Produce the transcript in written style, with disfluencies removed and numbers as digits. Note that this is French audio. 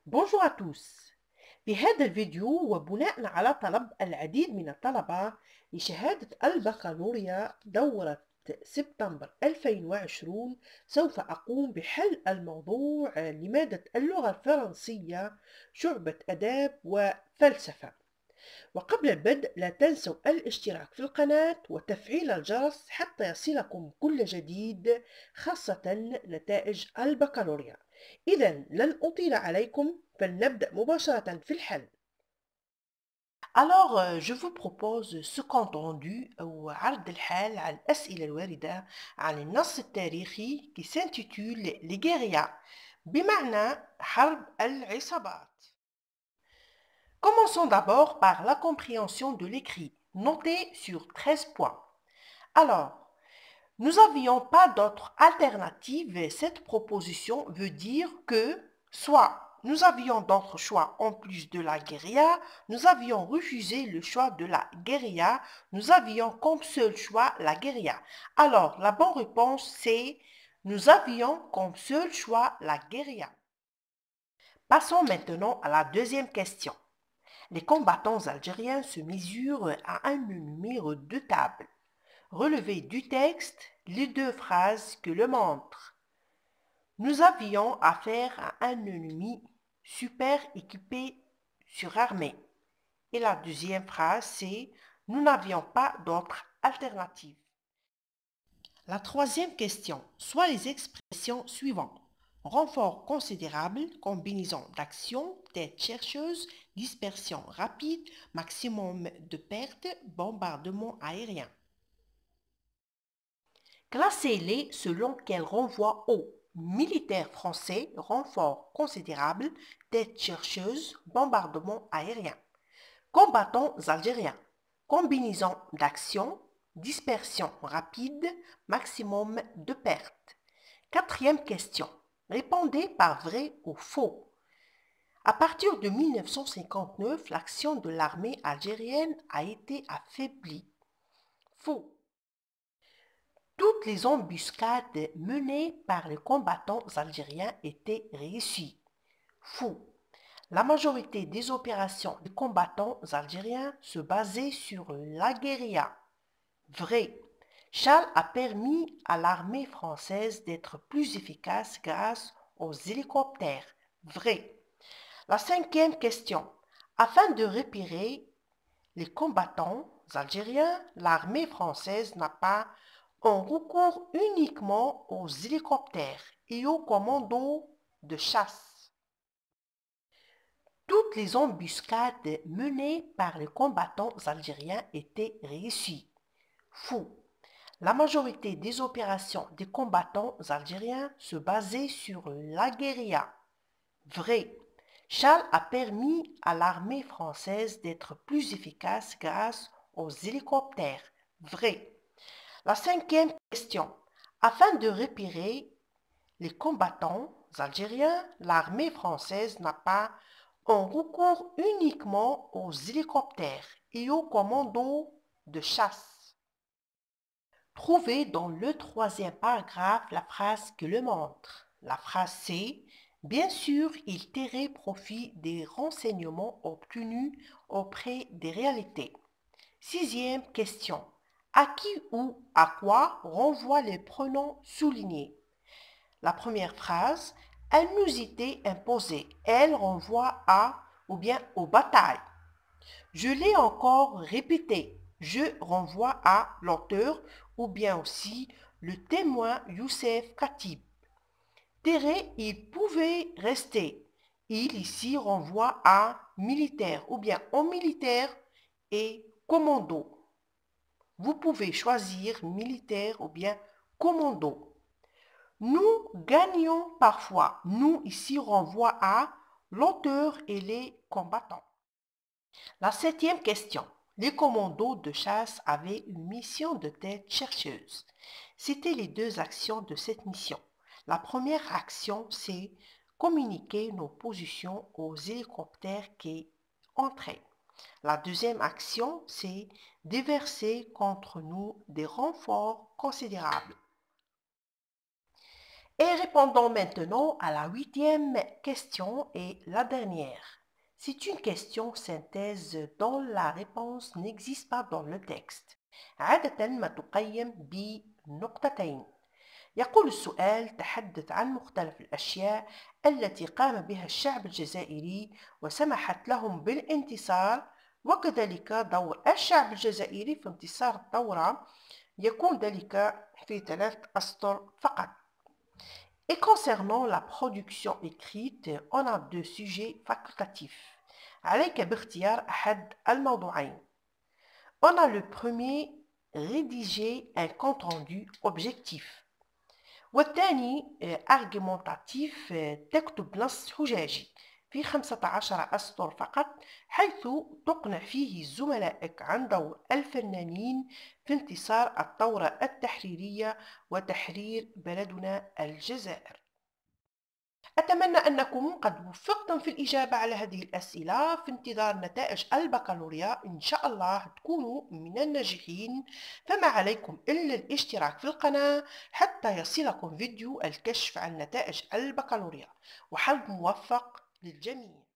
بونجور à tous. في هذا الفيديو وبناء على طلب العديد من الطلبة لشهادة البكالوريا دورة سبتمبر 2020 سوف أقوم بحل الموضوع لمادة اللغة الفرنسية شعبة آداب وفلسفة. وقبل البدء لا تنسوا الاشتراك في القناة وتفعيل الجرس حتى يصلكم كل جديد خاصة نتائج البكالوريا. إذن لن أطيل عليكم فلنبدأ مباشرة في الحل. Alors, je vous propose ce compte rendu أو عرض الحال على الأسئلة الواردة عن النص التاريخي qui s'intitule Les guérillas بمعنى حرب العصابات. Commençons d'abord par la compréhension de l'écrit, noté sur 13 points. Alors, nous n'avions pas d'autre alternative et cette proposition veut dire que soit nous avions d'autres choix en plus de la guérilla, nous avions refusé le choix de la guérilla, nous avions comme seul choix la guérilla. Alors, la bonne réponse c'est nous avions comme seul choix la guérilla. Passons maintenant à la deuxième question. Les combattants algériens se mesurent à un numéro de table. Relevez du texte les deux phrases que le montrent. Nous avions affaire à un ennemi super équipé, surarmé. Et la deuxième phrase, c'est nous n'avions pas d'autre alternative. La troisième question, soit les expressions suivantes. Renfort considérable, combinaison d'action, tête chercheuse, dispersion rapide, maximum de pertes, bombardement aérien. Classez-les selon qu'elles renvoient au militaire français, renfort considérable, tête chercheuse, bombardement aérien. Combattants algériens, combinaison d'action, dispersion rapide, maximum de pertes. Quatrième question. Répondez par vrai ou faux. À partir de 1959, l'action de l'armée algérienne a été affaiblie. Faux. Toutes les embuscades menées par les combattants algériens étaient réussies. Faux. La majorité des opérations des combattants algériens se basaient sur la guérilla. Vrai. Charles a permis à l'armée française d'être plus efficace grâce aux hélicoptères. Vrai. La cinquième question. Afin de repérer les combattants algériens, l'armée française n'a pas un recours uniquement aux hélicoptères et aux commandos de chasse. Toutes les embuscades menées par les combattants algériens étaient réussies. Faux. La majorité des opérations des combattants algériens se basaient sur la guérilla. Vrai. Charles a permis à l'armée française d'être plus efficace grâce aux hélicoptères. Vrai. La cinquième question. Afin de repérer les combattants algériens, l'armée française n'a pas un recours uniquement aux hélicoptères et aux commandos de chasse. Trouvez dans le troisième paragraphe la phrase que le montre. La phrase c'est « Bien sûr, il tirait profit des renseignements obtenus auprès des réalités. » Sixième question. À qui ou à quoi renvoient les pronoms soulignés? La première phrase, elle nous était imposée. Elle renvoie à ou bien aux batailles. Je l'ai encore répété. Je renvoie à l'auteur ou bien aussi le témoin Youssef Khatib. Terré, il pouvait rester. Il ici renvoie à militaire ou bien au militaire et commando. Vous pouvez choisir militaire ou bien commando. Nous gagnons parfois. Nous ici renvoie à l'auteur et les combattants. La septième question. Les commandos de chasse avaient une mission de tête chercheuse. C'étaient les deux actions de cette mission. La première action, c'est communiquer nos positions aux hélicoptères qui entraient. La deuxième action, c'est déverser contre nous des renforts considérables. Et répondons maintenant à la 8e question et la dernière. C'est une question synthèse dont la réponse n'existe pas dans le texte. عادة ما تقيم بنقطتين. يقول السؤال: تحدث عن مختلف الأشياء التي قام بها الشعب الجزائري وسمحت لهم بالانتصار، وكذلك دور الشعب الجزائري في انتصار الثورة يكون ذلك في 3 أسطر فقط. Et concernant la production écrite, on a 2 sujets facultatifs. عليك باختيار أحد الموضوعين. On a le premier: rédiger un compte-rendu objectif. والثاني argumentatif: تكتب نص حجاجي في 15 أسطر فقط، حيث تقنع فيه زملائك عن دور الفنانين في انتصار الثورة التحريرية وتحرير بلدنا الجزائر. أتمنى أنكم قد وفقتم في الإجابة على هذه الأسئلة. في انتظار نتائج البكالوريا إن شاء الله تكونوا من الناجحين، فما عليكم إلا الاشتراك في القناة حتى يصلكم فيديو الكشف عن نتائج البكالوريا، وحظ موفق للجميع.